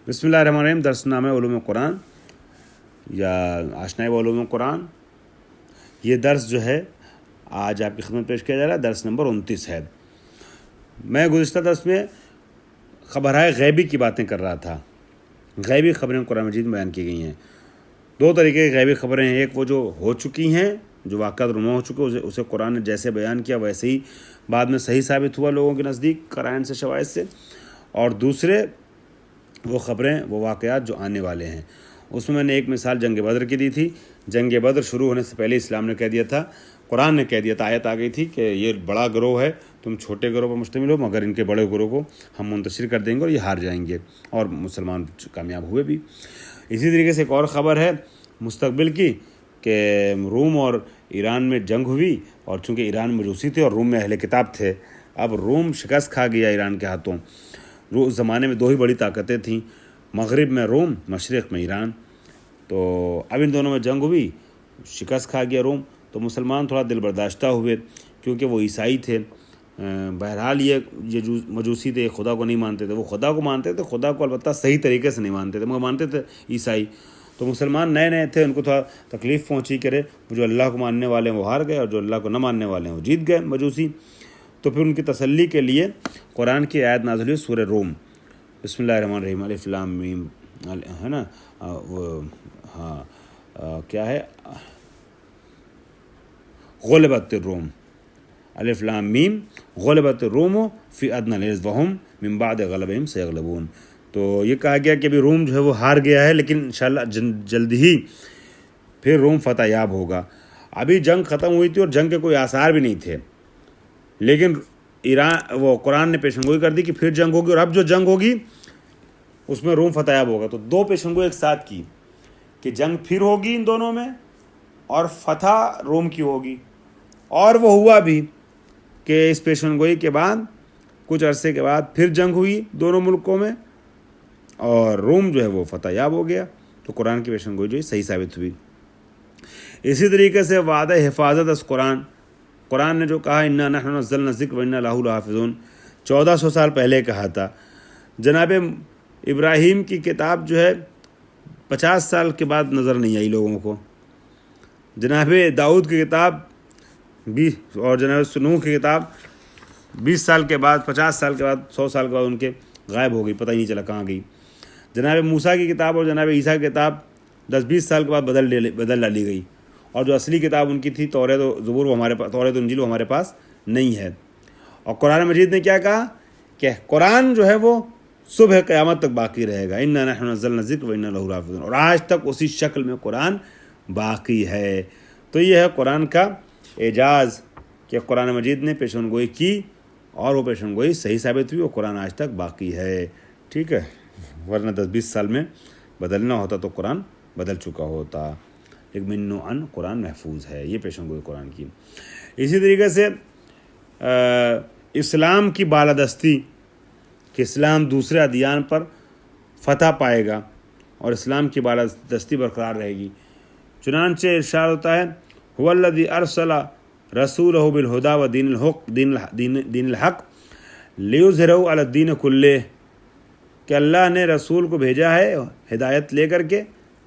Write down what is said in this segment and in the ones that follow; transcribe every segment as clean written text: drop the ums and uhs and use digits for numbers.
بسم اللہ الرحمن الرحیم. درس نامہ علوم قرآن یا آشنائی علوم قرآن. یہ درس جو ہے آج آپ کی خدمت پیش کیا جا رہا ہے. درس نمبر 29 ہے. میں گزشتہ درس میں خبرائے غیبی کی باتیں کر رہا تھا. غیبی خبریں قرآن مجید میں بیان کی گئی ہیں. دو طریقے کی غیبی خبریں ہیں. ایک وہ جو ہو چکی ہیں، جو واقعات رونما ہو چکے، اسے قرآن نے جیسے بیان کیا ویسے ہی بعد میں صحیح ثابت ہوا لوگوں کے نزدیک قرائن سے، شواہد سے. اور دوسرے وہ خبریں، وہ واقعات جو آنے والے ہیں. اس میں نے ایک مثال جنگ بدر کی دی تھی. جنگ بدر شروع ہونے سے پہلے اسلام نے کہہ دیا تھا، قرآن نے کہہ دیا تھا، آیت آ گئی تھی کہ یہ بڑا گروہ ہے، تم چھوٹے گروہ پر مشتمل ہو، مگر ان کے بڑے گروہ کو ہم منتشر کر دیں گے اور یہ ہار جائیں گے. اور مسلمان کامیاب ہوئے بھی. اسی طریقے سے ایک اور خبر ہے مستقبل کی کہ روم اور ایران میں جنگ ہوئی، اور چونکہ ایران مجوسی تھے اور روم میں اہل کتاب تھے. اب روم شکست کھا گیا ایران کے ہاتھوں. اس زمانے میں دو ہی بڑی طاقتیں تھیں، مغرب میں روم، مشرق میں ایران. تو اب ان دونوں میں جنگ ہوئی، شکست کھا گیا روم. تو مسلمان تھوڑا دل برداشتہ ہوئے کیونکہ وہ عیسائی تھے. بہرحال یہ مجوسی تھے، خدا کو نہیں مانتے تھے. وہ خدا کو مانتے تھے، خدا کو البتہ صحیح طریقے سے نہیں مانتے تھے، مگر مانتے تھے عیسائی. تو مسلمان نئے نئے تھے، ان کو تھوڑا تکلیف پہنچی کرے. جو اللہ کو ماننے والے ہیں وہ ہار گئے، اور جو اللہ کو نہ ماننے والے ہیں وہ جیت گئے مجوسی. تو پھر ان کی تسلی کے لیے قرآن کی آیت نازل ہوئی سورہ روم. بسم اللہ الرحمن الرحیم. الف لام میم ہے نا، کیا ہے، غلبت الروم. الف لام میم غلبت الروم فی ادنی الارض وهم من بعد غلبہم سیغلبون. تو یہ کہا گیا کہ ابھی روم جو ہے وہ ہار گیا ہے، لیکن انشاءاللہ جلد ہی پھر روم فتح یاب ہوگا. ابھی جنگ ختم ہوئی تھی اور جنگ کے کوئی آثار بھی نہیں تھے، لیکن وہ قرآن نے پیشنگوئی کر دی کہ پھر جنگ ہوگی، اور اب جو جنگ ہوگی اس میں روم فتح یاب ہوگا. تو دو پیشنگوئی ایک ساتھ کی کہ جنگ پھر ہوگی ان دونوں میں، اور فتح روم کی ہوگی. اور وہ ہوا بھی کہ اس پیشنگوئی کے بعد کچھ عرصے کے بعد پھر جنگ ہوئی دونوں ملکوں میں، اور روم جو ہے وہ فتح یاب ہو گیا. تو قرآن کی پیشنگوئی جو ہے صحیح ثابت ہوئی. اسی طریقے سے وعدہ حفاظت از قرآن نے جو کہا انا نحن نزلنا الذکر وانا لہ لحافظون، 1400 سال پہلے کہا تھا. جناب ابراہیم کی کتاب جو ہے 50 سال کے بعد نظر نہیں آئی لوگوں کو. جناب داؤد کی کتاب 20 اور جناب نوح کی کتاب 20 سال کے بعد، 50 سال کے بعد، 100 سال کے بعد ان کے غائب ہو گئی، پتہ ہی نہیں چلا کہاں گئی. جناب موسیٰ کی کتاب اور جناب عیسیٰ کی کتاب 10-20 سال کے بعد بدل ڈالی گئی. اور جو اصلی کتاب ان کی تھی توریت و زبور، وہ ہمارے پاس، توریت و انجیل وہ ہمارے پاس نہیں ہے. اور قرآن مجید نے کیا کہا کہ قرآن جو ہے وہ صبح قیامت تک باقی رہے گا. انا نحن نزلنا الذکر وانا لہ لحافظون. اور آج تک اسی شکل میں قرآن باقی ہے. تو یہ ہے قرآن کا اعجاز کہ قرآن مجید نے پیشن گوئی کی، اور وہ پیشن گوئی صحیح ثابت ہوئی، اور قرآن آج تک باقی ہے. ٹھیک ہے، ورنہ 10-20 سال میں بدلنا ہوتا تو قرآن بدل چکا ہوتا. اطمئنوا قرآن محفوظ ہے. یہ پیشن گوئی قرآن کی. اسی طریقے سے اسلام کی بالادستی، کہ اسلام دوسرے ادیان پر فتح پائے گا اور اسلام کی بالادستی برقرار رہے گی. چنانچہ ارشاد ہوتا ہے هو الذی ارسل رسولہ بالہدی و دین الحق لیظہرہ علی الدین کلہ، کہ اللہ نے رسول کو بھیجا ہے ہدایت لے کر کے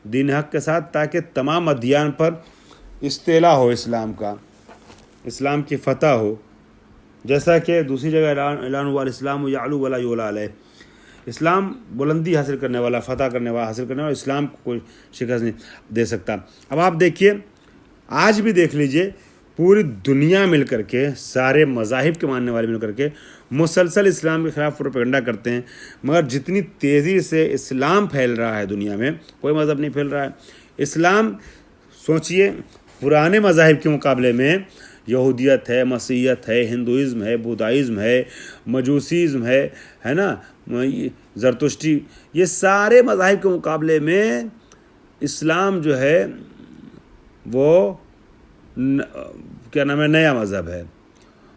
دین حق کے ساتھ، تاکہ تمام ادیان پر استعلا ہو اسلام کا، اسلام کی فتح ہو. جیسا کہ دوسری جگہ اعلان ہوا الاسلام یعلو ولا یعلی علیہ، اسلام بلندی حاصل کرنے والا، فتح کرنے والا، حاصل کرنے والا، اسلام کو کوئی شکست نہیں دے سکتا. اب آپ دیکھیے، آج بھی دیکھ لیجئے، پوری دنیا مل کر کے، سارے مذاہب کے ماننے والے مل کر کے مسلسل اسلام کے خلاف پروپیگنڈا کرتے ہیں. مگر جتنی تیزی سے اسلام پھیل رہا ہے دنیا میں، کوئی مذہب نہیں پھیل رہا ہے. اسلام سوچئے پرانے مذاہب کے مقابلے میں یہودیت ہے، مسیحیت ہے، ہندوازم ہے، بودھائزم ہے، مجوسیزم ہے نا، زرتشتی، یہ سارے مذاہب کے مقابلے میں اسلام جو ہے وہ کیا نام ہے، نیا مذہب ہے.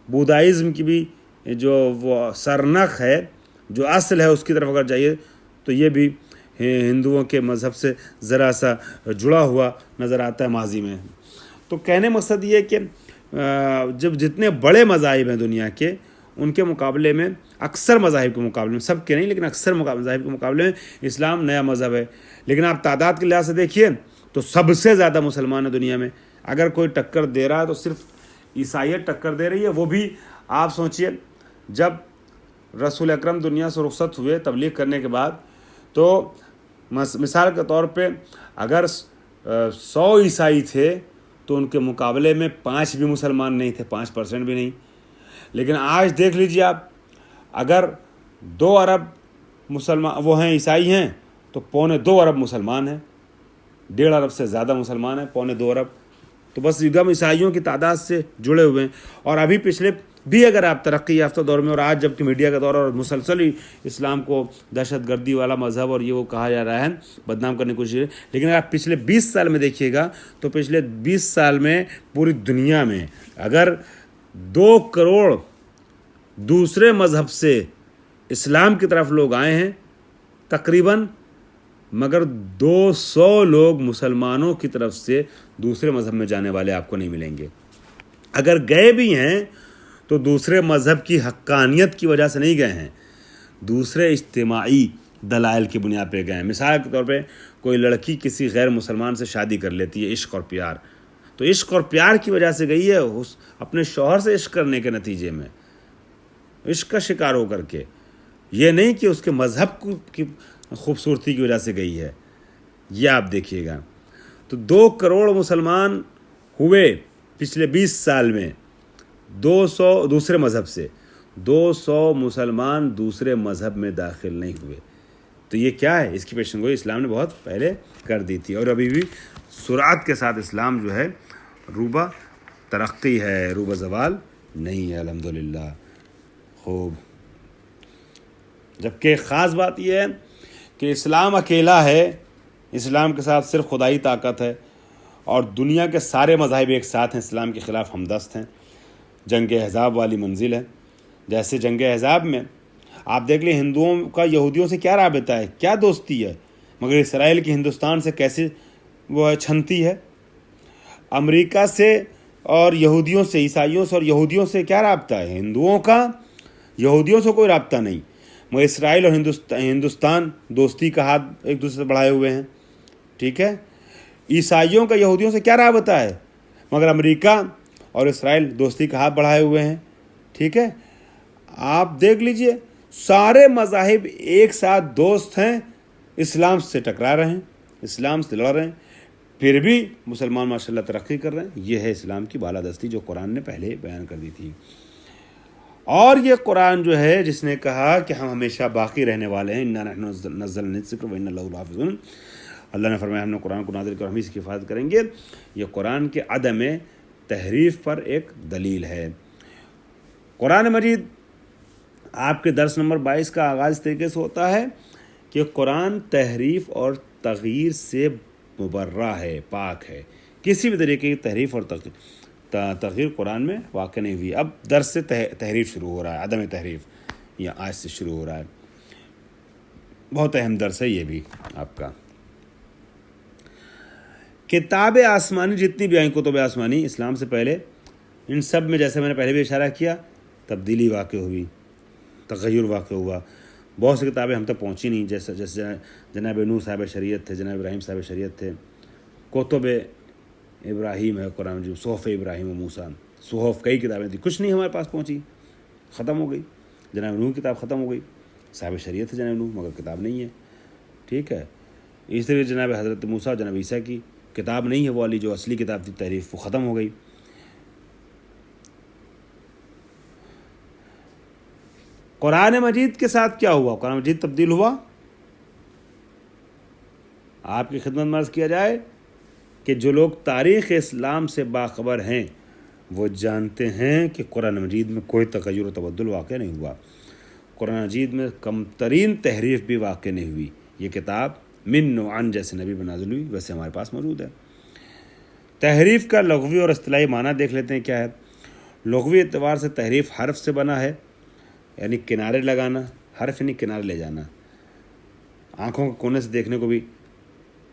بودھائزم کی بھی جو وہ سرنخ ہے، جو اصل ہے، اس کی طرف اگر جائیے تو یہ بھی ہندوؤں کے مذہب سے ذرا سا جڑا ہوا نظر آتا ہے ماضی میں. تو کہنے مقصد یہ کہ جب جتنے بڑے مذاہب ہیں دنیا کے، ان کے مقابلے میں، اکثر مذاہب کے مقابلے میں، سب کے نہیں لیکن اکثر مذاہب کے مقابلے میں اسلام نیا مذہب ہے. لیکن آپ تعداد کے لحاظ سے دیکھیے تو سب سے زیادہ مسلمان ہیں دنیا میں. اگر کوئی ٹکر دے رہا ہے تو صرف عیسائیت ٹکر دے رہی ہے. وہ بھی آپ سوچئے، جب رسول اکرم دنیا سے رخصت ہوئے تبلیغ کرنے کے بعد، تو مثال کے طور پہ اگر 100 عیسائی تھے تو ان کے مقابلے میں 5 بھی مسلمان نہیں تھے، 5% بھی نہیں. لیکن آج دیکھ لیجیے آپ، اگر 2 ارب مسلمان وہ ہیں عیسائی ہیں تو 1.25 ارب مسلمان ہیں. 1.5 ارب سے زیادہ مسلمان ہیں، 1.25 ارب. تو بس ایک دم عیسائیوں کی تعداد سے جڑے ہوئے ہیں. اور ابھی پچھلے بھی اگر آپ ترقی یافتہ دور میں، اور آج جب کہ میڈیا کا دور اور مسلسل ہی اسلام کو دہشت گردی والا مذہب اور یہ وہ کہا جا رہا ہے، بدنام کرنے کی کوشش ہے، لیکن اگر آپ پچھلے 20 سال میں دیکھیے گا تو پچھلے 20 سال میں پوری دنیا میں اگر 2 کروڑ دوسرے مذہب سے اسلام کی طرف لوگ آئے ہیں تقریباً، مگر 200 لوگ مسلمانوں کی طرف سے دوسرے مذہب میں جانے والے آپ کو نہیں ملیں گے. اگر گئے بھی ہیں تو دوسرے مذہب کی حقانیت کی وجہ سے نہیں گئے ہیں، دوسرے اجتماعی دلائل کی بنیاد پہ گئے ہیں. مثال کے طور پہ کوئی لڑکی کسی غیر مسلمان سے شادی کر لیتی ہے، عشق اور پیار، تو عشق اور پیار کی وجہ سے گئی ہے، اپنے شوہر سے عشق کرنے کے نتیجے میں، عشق کا شکار ہو کر کے، یہ نہیں کہ اس کے مذہب کی خوبصورتی کی وجہ سے گئی ہے. یہ آپ دیکھیے گا. تو 2 کروڑ مسلمان ہوئے پچھلے 20 سال میں 200 دوسرے مذہب سے، 200 مسلمان دوسرے مذہب میں داخل نہیں ہوئے. تو یہ کیا ہے؟ اس کی پیشن گوئی اسلام نے بہت پہلے کر دی تھی، اور ابھی بھی سرعت کے ساتھ اسلام جو ہے روبہ ترقی ہے، روبہ زوال نہیں ہے الحمدللہ. خوب. جبکہ خاص بات یہ ہے کہ اسلام اکیلا ہے، اسلام کے ساتھ صرف خدائی طاقت ہے، اور دنیا کے سارے مذاہب ایک ساتھ ہیں، اسلام کے خلاف ہمدست ہیں. جنگ احزاب والی منزل ہے. جیسے جنگ احزاب میں آپ دیکھ لیں ہندوؤں کا یہودیوں سے کیا رابطہ ہے، کیا دوستی ہے، مگر اسرائیل کی ہندوستان سے کیسے وہ چھنتی ہے. امریکہ سے اور یہودیوں سے، عیسائیوں سے اور یہودیوں سے کیا رابطہ ہے؟ ہندوؤں کا یہودیوں سے کوئی رابطہ نہیں، مگر اسرائیل اور ہندوستان دوستی کا ہاتھ ایک دوسرے سے بڑھائے ہوئے ہیں. ٹھیک ہے. عیسائیوں کا یہودیوں سے کیا رابطہ ہے، مگر امریکہ اور اسرائیل دوستی کا ہاتھ بڑھائے ہوئے ہیں. ٹھیک ہے. آپ دیکھ لیجئے سارے مذاہب ایک ساتھ دوست ہیں، اسلام سے ٹکرا رہے ہیں، اسلام سے لڑ رہے ہیں، پھر بھی مسلمان ماشاءاللہ ترقی کر رہے ہیں. یہ ہے اسلام کی بالادستی جو قرآن نے پہلے بیان کر دی تھی. اور یہ قرآن جو ہے جس نے کہا کہ ہم ہمیشہ باقی رہنے والے ہیں، اِنَّا نَحْنُ نَزَّلْنَا الذِّکْرَ وَإِنَّا لَهُ لَحَافِظُونَ. اللہ نے فرمایا ہم نے قرآن کو نازل کیا اور ہم اس کی حفاظت کریں گے. یہ قرآن کے عدم تحریف پر ایک دلیل ہے. قرآن مجید آپ کے درس نمبر 22 کا آغاز اس طریقے سے ہوتا ہے کہ قرآن تحریف اور تغییر سے مبرہ ہے، پاک ہے. کسی بھی طریقے کی تحریف اور تغییر قرآن میں واقع نہیں ہوئی. اب درس سے تحریف شروع ہو رہا ہے، عدم تحریف یا آج سے شروع ہو رہا ہے. بہت اہم درس ہے یہ بھی آپ کا. کتاب آسمانی جتنی بھی آئیں، کتب آسمانی اسلام سے پہلے، ان سب میں جیسے میں نے پہلے بھی اشارہ کیا تبدیلی واقع ہوئی، تغیر واقع ہوا. بہت سی کتابیں ہم تک پہنچی نہیں، جیسے جناب نوح صاحب شریعت تھے، جناب ابراہیم صاحب شریعت تھے. کتب ابراہیم ہے قرآن جو صحف ابراہیم و موسیٰ، صحف کئی کتابیں تھیں، کچھ نہیں ہمارے پاس پہنچی، ختم ہو گئی. جناب نوح کی کتاب ختم ہو گئی، صاحب شریعت ہے جناب نوح مگر کتاب نہیں ہے. ٹھیک ہے. اس طرح جناب حضرت موسیٰ جناب عیسیٰ کی کتاب نہیں ہے، وہ والی جو اصلی کتاب تھی تحریف، وہ ختم ہو گئی. قرآن مجید کے ساتھ کیا ہوا؟ قرآن مجید تبدیل ہوا. آپ کی خدمت میں عرض کیا جائے کہ جو لوگ تاریخ اسلام سے باخبر ہیں وہ جانتے ہیں کہ قرآن مجید میں کوئی تغیر و تبدل واقع نہیں ہوا. قرآن مجید میں کم ترین تحریف بھی واقع نہیں ہوئی. یہ کتاب من و عن جیسے نبی پر نازل ہوئی ویسے ہمارے پاس موجود ہے. تحریف کا لغوی اور اصطلاحی معنی دیکھ لیتے ہیں کیا ہے. لغوی اعتبار سے تحریف حرف سے بنا ہے، یعنی کنارے لگانا، حرف یعنی کنارے لے جانا. آنکھوں کے کونے سے دیکھنے کو بھی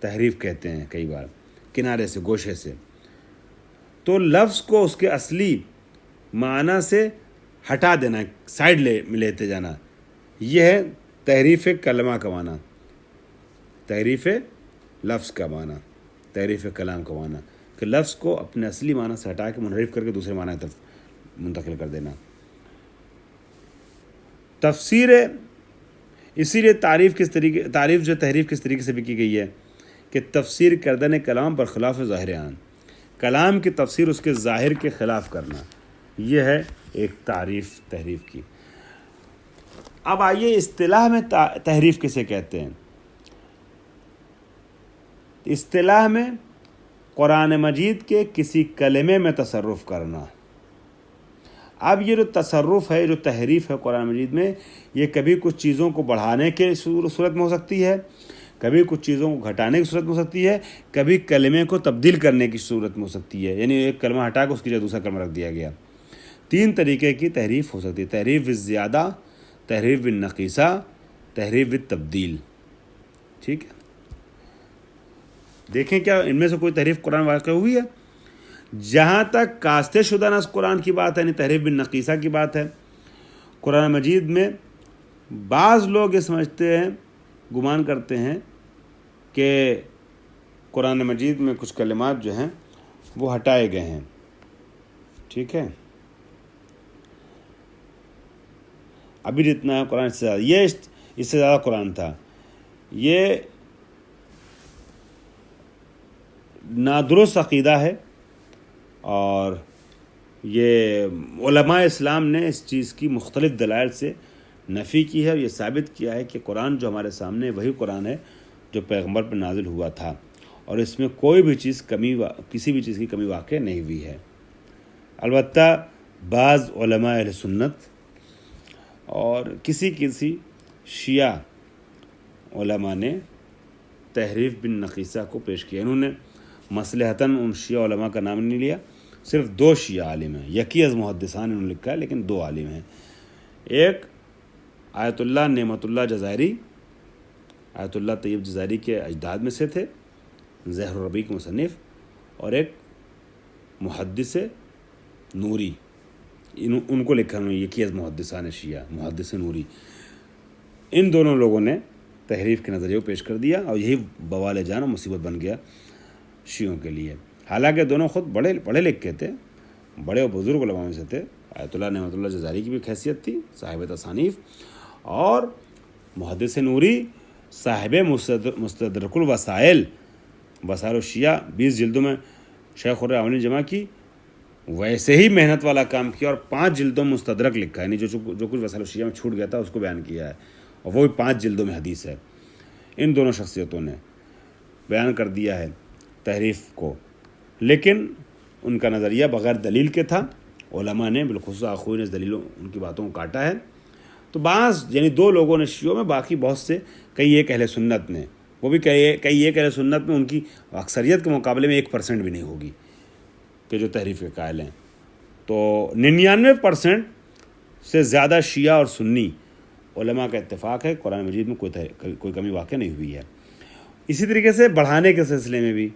تحریف کہتے ہیں کئی بار، کنارے سے، گوشے سے. تو لفظ کو اس کے اصلی معنی سے ہٹا دینا، سائڈ میں لیتے جانا، یہ ہے تحریف کلمہ کا معنی، تحریف لفظ کا معنی، تحریف کلام کا معنی، کہ لفظ کو اپنے اصلی معنی سے ہٹا کے منحرف کر کے دوسرے معنی کی طرف منتقل کر دینا۔ تفسیر، اسی لیے تعریف جو تحریف کس طریقے سے بھی کی گئی ہے کہ تفسیر کردن کلام پر خلاف ظاہر آن، کلام کی تفسیر اس کے ظاہر کے خلاف کرنا، یہ ہے ایک تحریف کی۔ اب آئیے اصطلاح میں تحریف کسے کہتے ہیں؟ اصطلاح میں قرآن مجید کے کسی کلمے میں تصرف کرنا۔ اب یہ جو تصرف ہے، جو تحریف ہے قرآن مجید میں، یہ کبھی کچھ چیزوں کو بڑھانے کے صورت میں ہو سکتی ہے، کبھی کچھ چیزوں کو گھٹانے کی صورت میں ہو سکتی ہے، کبھی کلمے کو تبدیل کرنے کی صورت میں ہو سکتی ہے، یعنی ایک کلمہ ہٹا کے اس کی جگہ دوسرا کلمہ رکھ دیا گیا۔ 3 طریقے کی تحریف ہو سکتی ہے: تحریف بالزیادہ، تحریف بالنقیصہ، تحریف بالتبدیل۔ ٹھیک ہے، دیکھیں کیا ان میں سے کوئی تحریف قرآن واقع ہوئی ہے؟ جہاں تک کاستے شدہ نص قرآن کی بات ہے، یعنی تحریف بالنقیصہ کی بات ہے، قرآن مجید میں بعض لوگ یہ سمجھتے ہیں، گمان کرتے ہیں کہ قرآن مجید میں کچھ کلمات جو ہیں وہ ہٹائے گئے ہیں۔ ٹھیک ہے، ابھی جتنا قرآن سے زیادہ، یہ اس سے زیادہ قرآن تھا، یہ نادرست عقیدہ ہے، اور یہ علماء اسلام نے اس چیز کی مختلف دلائل سے نفی کی ہے، اور یہ ثابت کیا ہے کہ قرآن جو ہمارے سامنے وہی قرآن ہے جو پیغمبر پر نازل ہوا تھا، اور اس میں کوئی بھی چیز کسی بھی چیز کی کمی واقع نہیں ہوئی ہے۔ البتہ بعض علماء اہل سنت اور کسی شیعہ علماء نے تحریف بالنقیصہ کو پیش کیا۔ انہوں نے مصلحتاً ان شیعہ علماء کا نام نہیں لیا، صرف 2 شیعہ عالم ہیں، یکی از محدثان انہوں نے لکھا ہے، لیکن 2 عالم ہیں۔ ایک آیت اللہ نعمت اللہ جزائری، آیت اللہ طیب جزائری کے اجداد میں سے تھے، زہر الربیع کے مصنف، اور ایک محدث نوری، ان کو لکھا انہوں نے یکی از محدثان شیعہ، محدث نوری۔ ان دونوں لوگوں نے تحریف کے نظریے کو پیش کر دیا، اور یہی بوال جان و مصیبت بن گیا شیعوں کے لیے۔ حالانکہ دونوں خود پڑھے لکھے تھے، بڑے و بزرگ علماء میں سے تھے۔ آیت اللہ نعمت اللہ جزائری کی بھی حیثیت تھی، صاحب تصانیف، اور محدث نوری صاحب مستدرک الوسائل، وسائل الشیعہ، 20 جلدوں میں شیخ الرحمن نے جمع کی، ویسے ہی محنت والا کام کیا، اور 5 جلدوں میں مستدرک لکھا ہے، یعنی جو کچھ وسائل الشیعہ میں چھوٹ گیا تھا اس کو بیان کیا ہے، اور وہ بھی 5 جلدوں میں حدیث ہے۔ ان دونوں شخصیتوں نے بیان کر دیا ہے تحریف کو، لیکن ان کا نظریہ بغیر دلیل کے تھا۔ علماء نے بالخصوص آخوی نے اس دلیلوں ان کی باتوں کو کاٹا ہے۔ تو بعض یعنی 2 لوگوں نے شیعوں میں، باقی بہت سے کئی ایک اہل سنت نے، وہ بھی کئی ایک اہل سنت میں ان کی اکثریت کے مقابلے میں 1% بھی نہیں ہوگی کہ جو تحریف کے قائل ہیں۔ تو 99% سے زیادہ شیعہ اور سنی علماء کا اتفاق ہے قرآن مجید میں کوئی کمی واقع نہیں ہوئی ہے۔ اسی طریقے سے بڑھانے کے سلسلے میں بھی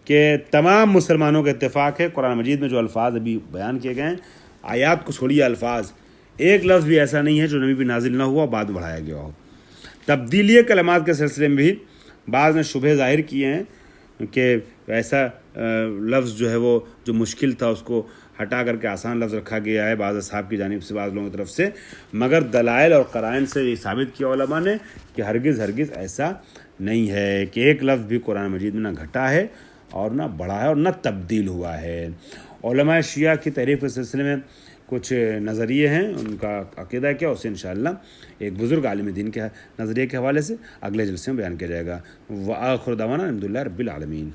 کہ تمام مسلمانوں کا اتفاق ہے قرآن مجید میں جو الفاظ ابھی بیان کیے گئے ہیں، آیات کو چھوڑیے، الفاظ ایک لفظ بھی ایسا نہیں ہے جو نبی بھی نازل نہ ہوا بعد بڑھایا گیا ہو۔ تبدیلی کلمات کے سلسلے میں بھی بعض نے شبہ ظاہر کیے ہیں کہ ایسا لفظ جو ہے وہ جو مشکل تھا اس کو ہٹا کر کے آسان لفظ رکھا گیا ہے بعض اصحاب کی جانب سے، بعض لوگوں کی طرف سے، مگر دلائل اور قرائن سے یہ ثابت کیا علماء نے کہ ہرگز ایسا نہیں ہے کہ ایک لفظ بھی قرآن مجید میں نہ گھٹا ہے اور نہ بڑھا ہے اور نہ تبدیل ہوا ہے۔ علماء شیعہ کی تحریف کے سلسلے میں کچھ نظریے ہیں، ان کا عقیدہ کیا، اسے انشاءاللہ ایک بزرگ عالم دین کے نظریے کے حوالے سے اگلے جلسے میں بیان کیا جائے گا۔ وآخر دعوانا الحمدللہ رب العالمین۔